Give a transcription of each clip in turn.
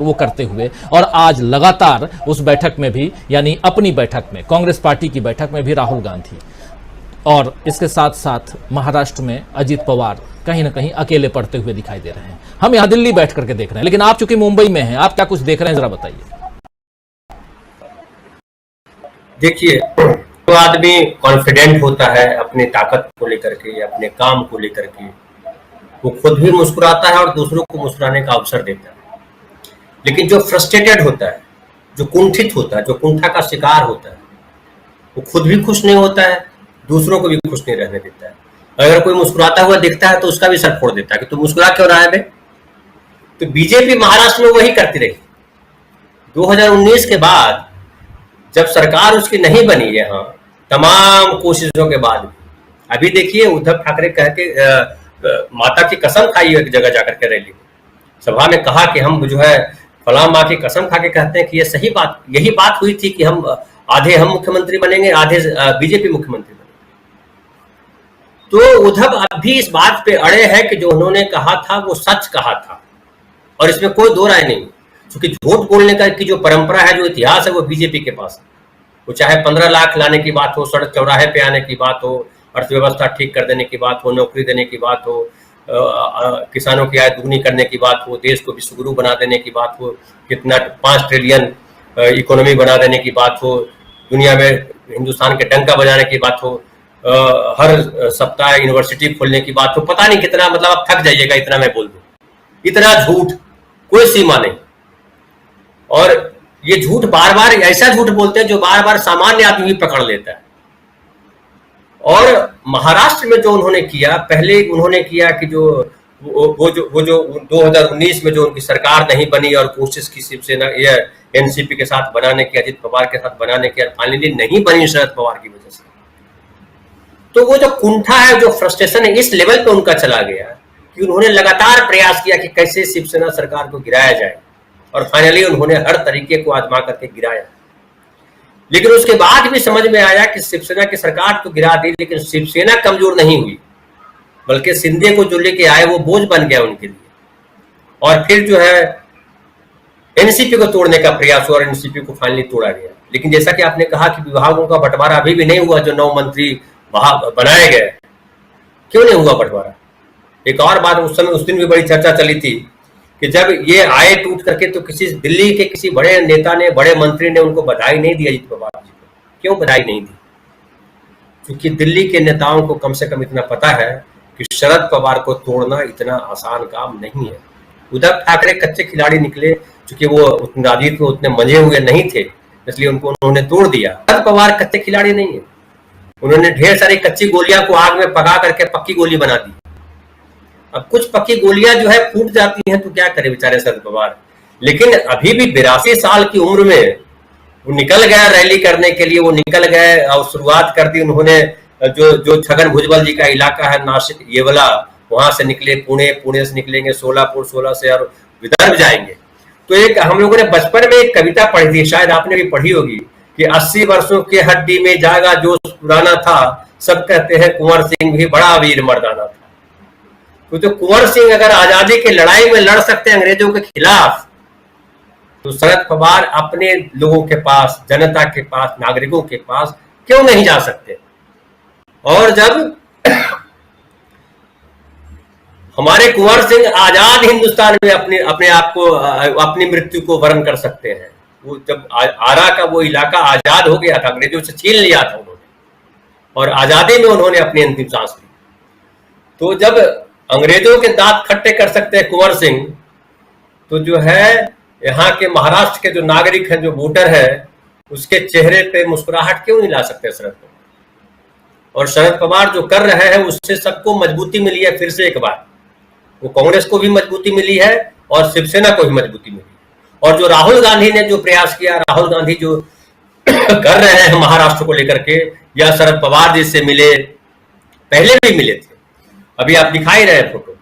वो करते हुए, और आज लगातार उस बैठक में भी, यानी अपनी बैठक में, कांग्रेस पार्टी की बैठक में भी राहुल गांधी, और इसके साथ साथ महाराष्ट्र में अजीत पवार कहीं ना कहीं अकेले पड़ते हुए दिखाई दे रहे हैं। हम यहां दिल्ली बैठ करके देख रहे हैं, लेकिन आप चूंकि मुंबई में हैं, आप क्या कुछ देख रहे हैं, जरा बताइए। देखिए, तो आदमी कॉन्फिडेंट होता है अपनी ताकत को लेकर के, अपने काम को लेकर के, वो खुद भी मुस्कुराता है और दूसरों को मुस्कुराने का अवसर देता है। लेकिन जो फ्रस्ट्रेटेड होता है, जो कुंठित होता है, जो कुंठा का शिकार होता है, वो खुद भी खुश नहीं होता है, दूसरों को भी खुश नहीं रहने देता है। अगर कोई मुस्कुराता हुआ दिखता है तो उसका भी सर फोड़ देता है कि तू मुस्कुरा क्यों रहा है बे। तो बीजेपी महाराष्ट्र में वही करती रही। 2019 के बाद जब सरकार उसकी नहीं बनी, यहाँ तमाम कोशिशों के बाद, अभी देखिए उद्धव ठाकरे कह के माता की कसम खाई एक जगह जाकर के रैली में, सभा में कहा कि हम जो है फलां माँ की कसम खा के कहते हैं कि ये सही बात, यही बात हुई थी कि हम आधे हम मुख्यमंत्री बनेंगे, आधे बीजेपी मुख्यमंत्री बनेंगे। तो उद्धव अब भी इस बात पे अड़े हैं कि जो उन्होंने कहा था वो सच कहा था, और इसमें कोई दो राय नहीं, क्योंकि झूठ बोलने का की जो परंपरा है, जो इतिहास है, वो बीजेपी के पास है। वो चाहे 15 लाख लाने की बात हो, सड़क चौराहे पे आने की बात हो, अर्थव्यवस्था ठीक कर देने की बात हो, नौकरी देने की बात हो, किसानों की आय दुगनी करने की बात हो, देश को विश्वगुरु बना देने की बात हो, कितना 5 ट्रिलियन इकोनॉमी बना देने की बात हो, दुनिया में हिंदुस्तान के डंका बजाने की बात हो, हर सप्ताह यूनिवर्सिटी खोलने की बात हो, पता नहीं कितना, मतलब आप थक जाइएगा इतना मैं बोल दूं। इतना झूठ, कोई सीमा नहीं। और ये झूठ बार बार ऐसा झूठ बोलते हैं जो बार बार सामान्य आदमी भी पकड़ लेता है। और महाराष्ट्र में जो उन्होंने किया, पहले उन्होंने किया कि जो 2019 में जो उनकी सरकार नहीं बनी और कोशिश की शिवसेना या एनसीपी के साथ बनाने की, अजित पवार के साथ बनाने की, फाइनली नहीं बनी शरद पवार की वजह से। तो वो जो कुंठा है, जो फ्रस्ट्रेशन है, इस लेवल पे उनका चला गया कि उन्होंने लगातार प्रयास किया कि कैसे शिवसेना सरकार को गिराया जाए, और फाइनली उन्होंने हर तरीके को आजमा करके गिराया। लेकिन उसके बाद भी समझ में आया कि शिवसेना की सरकार तो गिरा दी, लेकिन शिवसेना कमजोर नहीं हुई, बल्कि शिंदे को जो लेके आए वो बोझ बन गया उनके लिए। और फिर जो है एनसीपी को तोड़ने का प्रयास हुआ और एनसीपी को फाइनली तोड़ा गया। लेकिन जैसा कि आपने कहा कि विभागों का बंटवारा अभी भी नहीं हुआ, जो 9 मंत्री बनाए गए, क्यों नहीं हुआ बंटवारा? एक और बात, उस समय उस दिन भी बड़ी चर्चा चली थी कि जब ये आए टूट करके, तो किसी दिल्ली के किसी बड़े नेता ने, बड़े मंत्री ने उनको बधाई नहीं दी अजित पवार जी को। क्यों बधाई नहीं दी? क्योंकि दिल्ली के नेताओं को कम से कम इतना पता है कि शरद पवार को तोड़ना इतना आसान काम नहीं है। उद्धव ठाकरे कच्चे खिलाड़ी निकले, क्योंकि वो राजनीति में उतने मजे हुए नहीं थे, इसलिए उन्होंने तोड़ दिया। शरद पवार कच्चे खिलाड़ी नहीं है, उन्होंने ढेर सारी कच्ची गोलियां को आग में पका करके पक्की गोली बना दी। अब कुछ पक्की गोलियां जो है फूट जाती हैं, तो क्या करे बेचारे शरद पवार। लेकिन अभी भी 82 साल की उम्र में वो निकल गया रैली करने के लिए, वो निकल गए और शुरुआत कर दी उन्होंने। जो छगन भुजबल जी का इलाका है नासिक, ये वाला, वहां से निकले पुणे से निकलेंगे सोलापुर, 16 से और विदर्भ जाएंगे। तो एक हम लोगों ने बचपन में एक कविता पढ़ी थी, शायद आपने भी पढ़ी होगी, कि 80 वर्षों के हड्डी में जागा जोश पुराना था, सब कहते हैं कुंवर सिंह भी बड़ा वीर मर्दाना था। तो कुंवर सिंह अगर आजादी की लड़ाई में लड़ सकते हैं अंग्रेजों के खिलाफ, तो शरद पवार अपने लोगों के पास, जनता के पास, नागरिकों के पास क्यों नहीं जा सकते? और जब हमारे कुंवर सिंह आजाद हिंदुस्तान में अपने आप को, अपनी मृत्यु को वरण कर सकते हैं, वो जब आरा का वो इलाका आजाद हो गया था, अंग्रेजों से छीन लिया था उन्होंने, और आजादी में उन्होंने अपनी अंतिम सांस ली। तो जब अंग्रेजों के दांत खट्टे कर सकते हैं कुंवर सिंह, तो जो है यहाँ के महाराष्ट्र के जो नागरिक हैं, जो वोटर है, उसके चेहरे पे मुस्कुराहट क्यों नहीं ला सकते शरद पवार? और शरद पवार जो कर रहे हैं उससे सबको मजबूती मिली है। फिर से एक बार वो कांग्रेस को भी मजबूती मिली है और शिवसेना को भी मजबूती मिली है। और जो राहुल गांधी ने जो प्रयास किया, राहुल गांधी जो कर रहे हैं महाराष्ट्र को लेकर के, या शरद पवार जी से मिले, पहले भी मिले थे, अभी आप दिखाई रहे फोटो,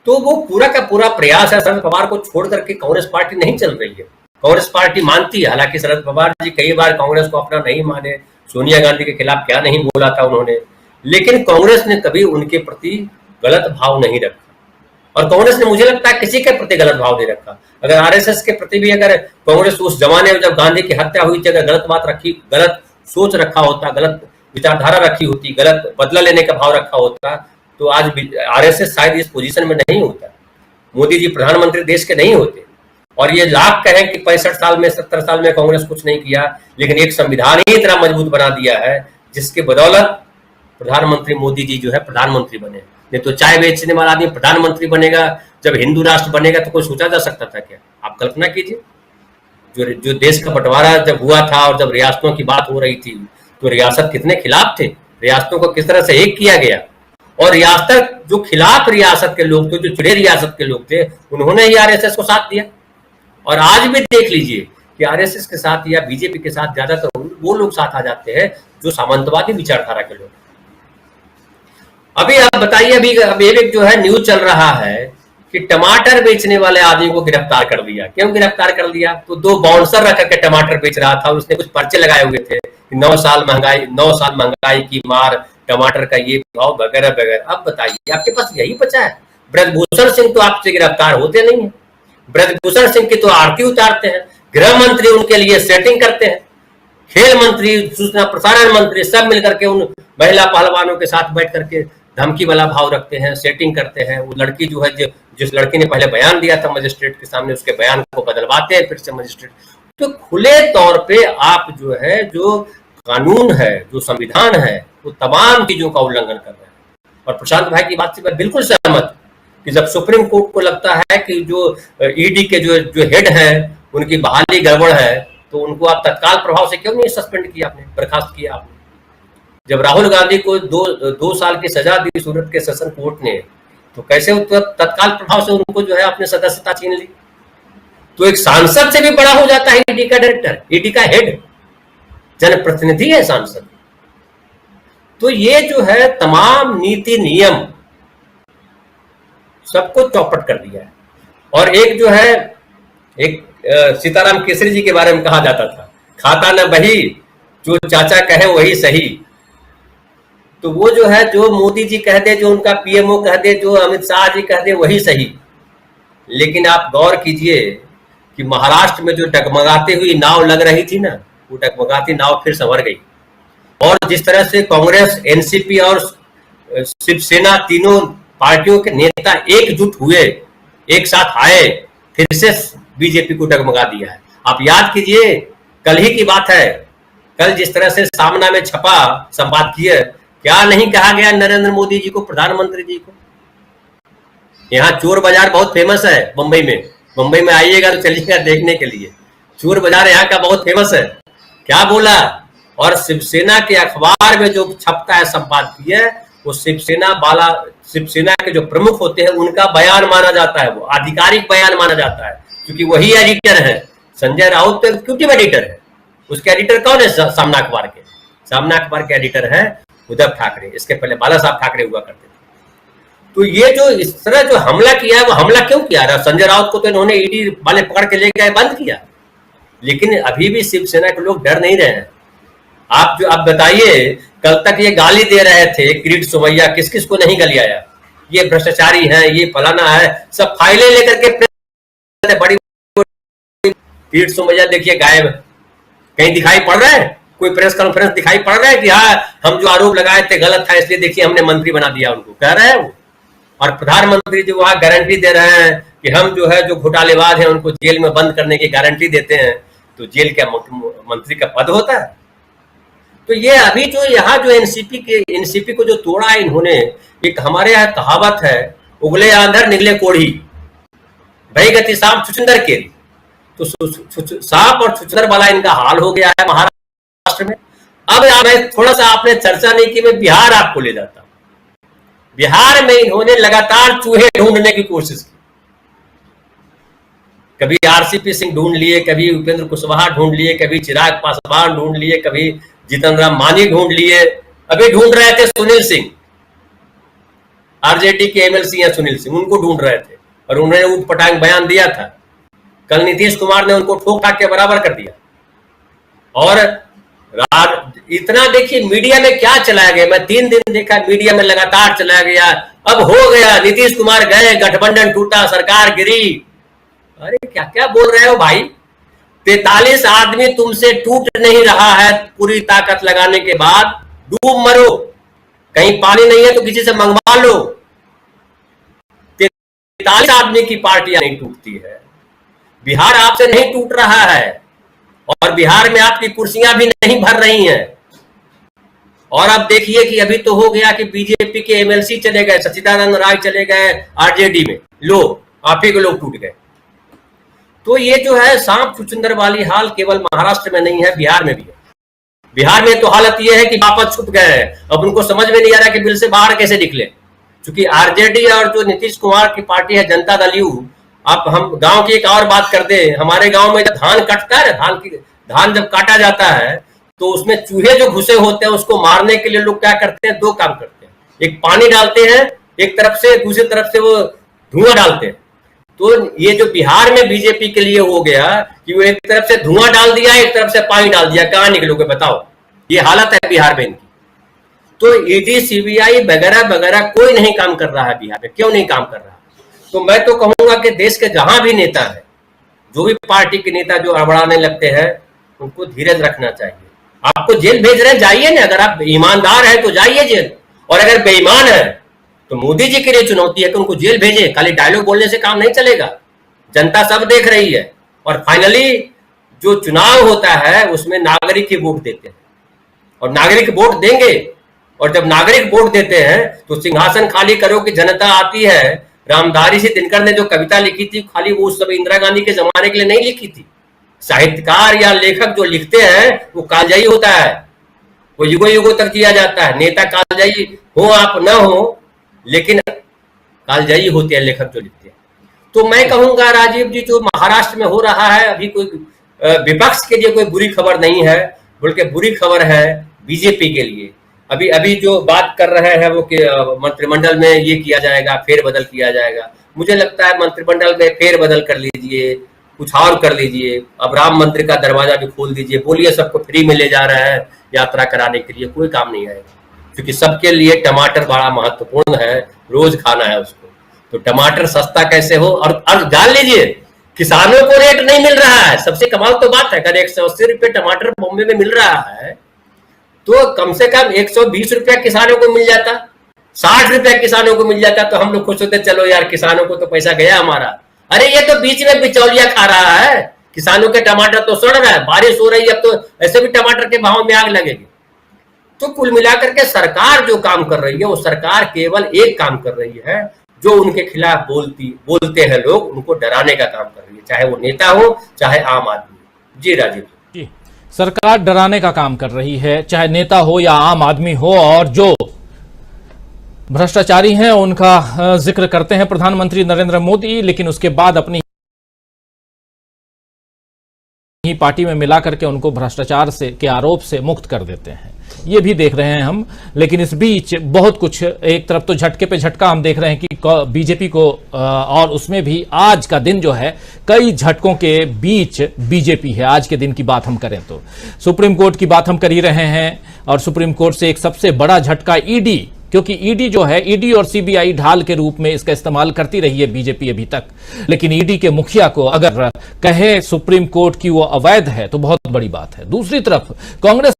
तो वो पूरा का पूरा प्रयास है। शरद पवार को छोड़ करके कांग्रेस पार्टी नहीं चल रही है, कांग्रेस पार्टी मानती है। हालांकि शरद पवार जी कई बार कांग्रेस को अपना नहीं माने, सोनिया गांधी के खिलाफ क्या नहीं बोला था उन्होंने, लेकिन कांग्रेस ने कभी उनके प्रति गलत भाव नहीं रखा। और कांग्रेस ने, मुझे लगता है, किसी के प्रति गलत भाव नहीं रखा। अगर आरएसएस के प्रति भी अगर कांग्रेस उस जमाने में जब गांधी की हत्या हुई थी, अगर गलत बात रखी, गलत सोच रखा होता, गलत विचारधारा रखी होती, गलत बदला लेने का भाव रखा होता, तो आज आरएसएस शायद इस पोजीशन में नहीं होता, मोदी जी प्रधानमंत्री देश के नहीं होते। और ये लाख कहें कि 65 साल में 70 साल में कांग्रेस कुछ नहीं किया, लेकिन एक संविधान ही इतना मजबूत बना दिया है जिसके बदौलत प्रधानमंत्री मोदी जी जो है प्रधानमंत्री बने। नहीं तो चाय बेचने वाला आदमी प्रधानमंत्री बनेगा, जब हिंदू राष्ट्र बनेगा तो कोई सोचा जा सकता था क्या? आप कल्पना कीजिए, जो देश का बंटवारा जब हुआ था और जब रियासतों की बात हो रही थी, तो रियासत कितने खिलाफ थे, रियासतों को किस तरह से एक किया गया, और रियासत जो खिलाफ रियासत के लोग थे, जो चिड़े रियासत के लोग थे, उन्होंने ही आरएसएस को साथ दिया। और आज भी देख लीजिए कि आरएसएस के साथ या बीजेपी के साथ ज्यादातर वो लोग साथ आ जाते हैं जो सामंतवादी विचारधारा के लोग। अभी आप बताइए, अभी एक जो है न्यूज चल रहा है कि टमाटर बेचने वाले आदमी को गिरफ्तार कर लिया। क्यों गिरफ्तार कर लिया? तो 2 बाउंसर रख करके टमाटर बेच रहा था, उसने कुछ पर्चे लगाए हुए थे, 9 साल महंगाई की मार, टमाटर का ये भाव वगैरह वगैरह। अब बताइए, आपके पास यही बचा है? ब्रजभूषण सिंह तो आपसे गिरफ्तार होते नहीं है, ब्रजभूषण सिंह की तो आरती उतारते हैं, गृह मंत्री उनके लिए सेटिंग करते हैं, खेल मंत्री, सूचना प्रसारण मंत्री सब मिलकर के उन महिला पहलवानों के साथ बैठ करके धमकी वाला भाव रखते हैं, सेटिंग करते हैं। वो लड़की जो है, जिस लड़की ने पहले बयान दिया था मजिस्ट्रेट के सामने, उसके बयान को बदलवाते हैं फिर से मजिस्ट्रेट। तो खुले तौर पे आप जो है, जो कानून है, जो संविधान है, वो तमाम चीजों का उल्लंघन कर रहे हैं। और प्रशांत भाई की बात से मैं बिल्कुल सहमत कि जब सुप्रीम कोर्ट को लगता है कि जो ईडी के जो हेड है उनकी बहाली गड़बड़ है, तो उनको आप तत्काल प्रभाव से क्यों नहीं सस्पेंड किया आपने, बर्खास्त किया आपने? जब राहुल गांधी को 2 साल की सजा दी सूरत के सेशन कोर्ट ने, तो कैसे तत्काल प्रभाव से उनको जो है अपने सदस्यता छीन ली? तो एक सांसद से भी बड़ा हो जाता है ईडी का डायरेक्टर, ईडी का हेड, जनप्रतिनिधि है सांसद। तो ये जो है तमाम नीति नियम सबको चौपट कर दिया है। और एक जो है, एक सीताराम केसरी जी के बारे में कहा जाता था, खाता न बही जो चाचा कहे वही सही। तो वो जो है, जो मोदी जी कह दे, जो उनका पीएमओ कह दे, जो अमित शाह जी कह दे, वही सही। लेकिन आप गौर कीजिए कि महाराष्ट्र में जो डगमगाती हुई नाव लग रही थी ना, वो डगमगाती नाव फिर संवर गई। और जिस तरह से कांग्रेस, एनसीपी और शिवसेना तीनों पार्टियों के नेता एकजुट हुए, एक साथ आए, फिर से बीजेपी को डगमगा दिया है। आप याद कीजिए, कल ही की बात है, कल जिस तरह से सामना में छपा संपादकीय, क्या नहीं कहा गया नरेंद्र मोदी जी को, प्रधानमंत्री जी को। यहाँ चोर बाजार बहुत फेमस है मुंबई में आइएगा तो चलिएगा देखने के लिए, चोर बाजार यहाँ का बहुत फेमस है। क्या बोला? और शिवसेना के अखबार में जो छपता है संपादकीय, वो शिवसेना के जो प्रमुख होते हैं उनका बयान माना जाता है, वो आधिकारिक बयान माना जाता है, क्योंकि वही एडिटर है। संजय राउत तो एग्जीक्यूटिव एडिटर है, उसके एडिटर कौन है? सामना अखबार के एडिटर है उद्धव ठाकरे, इसके पहले बाला साहब ठाकरे हुआ करते थे। तो ये जो इस तरह जो हमला किया है, वो हमला क्यों किया? संजय राउत को तो इन्होंने ईडी वाले पकड़ के ले गए, बंद किया, लेकिन अभी भी शिवसेना के लोग डर नहीं रहे हैं। आप बताइए, कल तक ये गाली दे रहे थे किरीट सोमैया, किस किस को नहीं गाली आया, ये भ्रष्टाचारी है, ये फलाना है, सब फाइलें लेकर के बड़ी किरीट सोमैया देखिए गायब है, कहीं दिखाई पड़ रहा है? कोई प्रेस कॉन्फ्रेंस दिखाई पड़ रहा है कि हाँ हम जो आरोप लगाए थे गलत था, इसलिए देखिए हमने मंत्री बना दिया उनको, कह रहे हैं वो। और प्रधानमंत्री जो वहां गारंटी दे रहे हैं कि हम जो है, जो घोटालेबाज है उनको जेल में बंद करने की गारंटी देते हैं, तो जेल क्या मंत्री का पद होता है? तो ये अभी जो यहाँ जो एनसीपी को जो तोड़ा है इन्होंने, एक हमारे यहाँ कहावत है, उगले आंधर निगले कोढ़ी, भई गति सांप छुछुंदर के। तो सांप और छुछुंदर वाला इनका हाल हो गया है महाराष्ट्र में। अब थोड़ा सा आपने चर्चा नहीं की, मैं बिहार आपको ले जाता हूं। बिहार में इन्होंने लगातार चूहे ढूंढने की कोशिश की, कभी आरसीपी सिंह ढूंढ लिए, कभी उपेंद्र कुशवाहा ढूंढ लिए, कभी चिराग पासवान ढूंढ लिए, कभी जीतन राम मांझी ढूंढ लिए, अभी ढूंढ रहे थे सुनील सिंह, आरजेडी के एमएलसी हैं सुनील सिंह, उनको ढूंढ रहे थे और उन्होंने ऊटपटांग बयान दिया था। कल नीतीश कुमार ने उनको ठोक ठाक के बराबर कर दिया। और इतना देखिए मीडिया में क्या चलाया गया, मैं 3 दिन देखा मीडिया में लगातार चलाया गया, अब हो गया, नीतीश कुमार गए, गठबंधन टूटा, सरकार गिरी। अरे क्या क्या बोल रहे हो भाई? 43 आदमी तुमसे टूट नहीं रहा है, पूरी ताकत लगाने के बाद डूब मरो, कहीं पानी नहीं है तो किसी से मंगवा लो। 43 आदमी की पार्टियां नहीं टूटती है, बिहार आपसे नहीं टूट रहा है, और बिहार में आपकी कुर्सियां भी नहीं भर रही हैं। और अब देखिए कि अभी तो हो गया कि बीजेपी के एमएलसी चले गए, सच्चिदानंद राय चले गए आरजेडी में, लो आप ही के लोग टूट गए। तो ये जो है सांप चुचुंदर वाली हाल केवल महाराष्ट्र में नहीं है, बिहार में भी है। बिहार में तो हालत ये है कि वापस छुप गए हैं, अब उनको समझ में नहीं आ रहा कि बिल से बाहर कैसे निकले, क्योंकि आरजेडी और जो नीतीश कुमार की पार्टी है जनता दल यू। आप हम गांव की एक और बात कर दे, हमारे गांव में जब धान कटता है, धान जब काटा जाता है तो उसमें चूहे जो घुसे होते हैं उसको मारने के लिए लोग क्या करते हैं, दो काम करते हैं, एक पानी डालते हैं एक तरफ से, दूसरी तरफ से वो धुआं डालते हैं। तो ये जो बिहार में बीजेपी के लिए हो गया कि वो एक तरफ से धुआं डाल दिया, एक तरफ से पानी डाल दिया, कहां निकलोगे बताओ? ये हालत है बिहार में इनकी। तो ईडी सीबीआई वगैरह वगैरह कोई नहीं काम कर रहा है बिहार में। क्यों नहीं काम कर रहा? तो मैं तो कहूंगा कि देश के जहां भी नेता है, जो भी पार्टी के नेता जो अड़बड़ाने लगते हैं, उनको धीरज रखना चाहिए। आपको जेल भेज रहे हैं, जाइए ना, अगर आप ईमानदार है तो जाइए जेल, और अगर बेईमान है तो मोदी जी के लिए चुनौती है कि उनको जेल भेजे। खाली डायलॉग बोलने से काम नहीं चलेगा, जनता सब देख रही है। और फाइनली जो चुनाव होता है उसमें नागरिक ही वोट देते हैं, और नागरिक वोट देंगे, और जब नागरिक वोट देते हैं तो सिंहासन खाली करो कि जनता आती है। रामधारी सिंह दिनकर ने जो कविता लिखी थी, खाली वो उस समय इंदिरा गांधी के जमाने के लिए नहीं लिखी थी। साहित्यकार या लेखक जो लिखते हैं वो कालजयी होता है, वो युगों युगों तक जिया जाता है। नेता कालजयी हो आप न हो, लेकिन कालजयी होते हैं लेखक जो लिखते हैं। तो मैं कहूंगा राजीव जी, जो महाराष्ट्र में हो रहा है, अभी कोई विपक्ष के लिए कोई बुरी खबर नहीं है, बल्कि बुरी खबर है बीजेपी के लिए। अभी जो बात कर रहे हैं वो कि मंत्रिमंडल में ये किया जाएगा, फेरबदल किया जाएगा। मुझे लगता है मंत्रिमंडल में फेरबदल कर लीजिए, कुछ और कर लीजिए। अब राम मंदिर का दरवाजा भी खोल दीजिए, बोलिए सबको फ्री में ले जा रहे हैं यात्रा कराने के लिए, कोई काम नहीं आएगा, क्योंकि सबके लिए टमाटर बड़ा महत्वपूर्ण है, रोज खाना है उसको। तो टमाटर सस्ता कैसे हो, और जान लीजिए किसानों को रेट नहीं मिल रहा है। सबसे कमाल तो बात है, अगर 180 रुपये टमाटर बॉम्बे में मिल रहा है तो कम से कम 120 रुपया किसानों को मिल जाता, 60 रुपया किसानों को मिल जाता, तो हम लोग खुश होते, चलो यार किसानों को तो पैसा गया हमारा। अरे ये तो बीच में बिचौलिया खा रहा है, किसानों के टमाटर तो सड़ रहा है, बारिश हो रही है, अब तो ऐसे भी टमाटर के भाव में आग लगेगी। तो कुल मिलाकर के सरकार जो काम कर रही है, वो सरकार केवल एक काम कर रही है, जो उनके खिलाफ बोलते हैं लोग, उनको डराने का काम कर रही है, चाहे वो नेता हो चाहे आम आदमी। जी राजीव जी, सरकार डराने का काम कर रही है, चाहे नेता हो या आम आदमी हो। और जो भ्रष्टाचारी हैं उनका जिक्र करते हैं प्रधानमंत्री नरेंद्र मोदी, लेकिन उसके बाद अपनी ही पार्टी में मिला करके उनको भ्रष्टाचार से के आरोप से मुक्त कर देते हैं। ये भी देख रहे हैं हम। लेकिन इस बीच बहुत कुछ, एक तरफ तो झटके पे झटका हम देख रहे हैं कि बीजेपी को, और उसमें भी आज का दिन जो है कई झटकों के बीच बीजेपी है। आज के दिन की बात हम करें तो सुप्रीम कोर्ट की बात हम कर ही रहे हैं, और सुप्रीम कोर्ट से एक सबसे बड़ा झटका ईडी, क्योंकि ईडी जो है, ईडी और सीबीआई ढाल के रूप में इसका इस्तेमाल करती रही है बीजेपी अभी तक। लेकिन ईडी के मुखिया को अगर कहे सुप्रीम कोर्ट की वो अवैध है तो बहुत बड़ी बात है। दूसरी तरफ कांग्रेस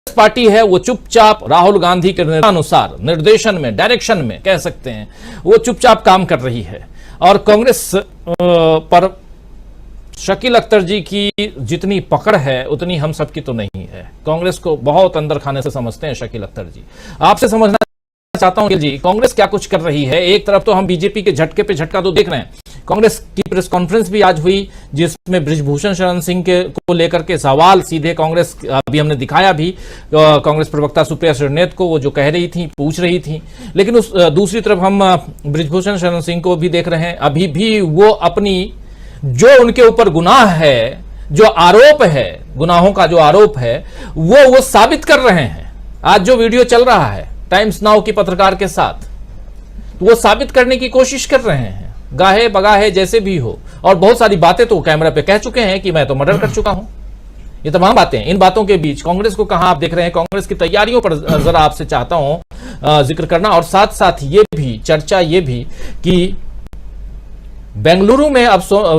पार्टी है, वो चुपचाप राहुल गांधी के अनुसार, निर्देशन में, डायरेक्शन में कह सकते हैं, वो चुपचाप काम कर रही है। और कांग्रेस पर शकील अख्तर जी की जितनी पकड़ है उतनी हम सबकी तो नहीं है। कांग्रेस को बहुत अंदर खाने से समझते हैं शकील अख्तर जी। आपसे समझना चाहता हूं जी, कांग्रेस क्या कुछ कर रही है? एक तरफ तो हम बीजेपी के झटके पे झटका तो देख रहे हैं। कांग्रेस की प्रेस कॉन्फ्रेंस भी आज हुई, जिसमें बृजभूषण शरण सिंह को लेकर के सवाल सीधे कांग्रेस, अभी हमने दिखाया भी कांग्रेस प्रवक्ता सुप्रिया श्रीनेत को, वो जो कह रही थी, पूछ रही थी। लेकिन उस दूसरी तरफ हम बृजभूषण शरण सिंह को भी देख रहे हैं, अभी भी वो अपनी जो उनके ऊपर गुनाह है, जो आरोप है, गुनाहों का जो आरोप है, वो साबित कर रहे हैं। आज जो वीडियो चल रहा है टाइम्स नाउ की पत्रकार के साथ, तो वो साबित करने की कोशिश कर रहे हैं, गाहे बगाहे जैसे भी हो। और बहुत सारी बातें तो कैमरा पे कह चुके हैं कि मैं तो मर्डर कर चुका हूं। ये तमाम बातें, इन बातों के बीच कांग्रेस को कहां आप देख रहे हैं? कांग्रेस की तैयारियों पर जरा आपसे चाहता हूं जिक्र करना। और साथ साथ ये भी चर्चा ये भी कि बेंगलुरु में अब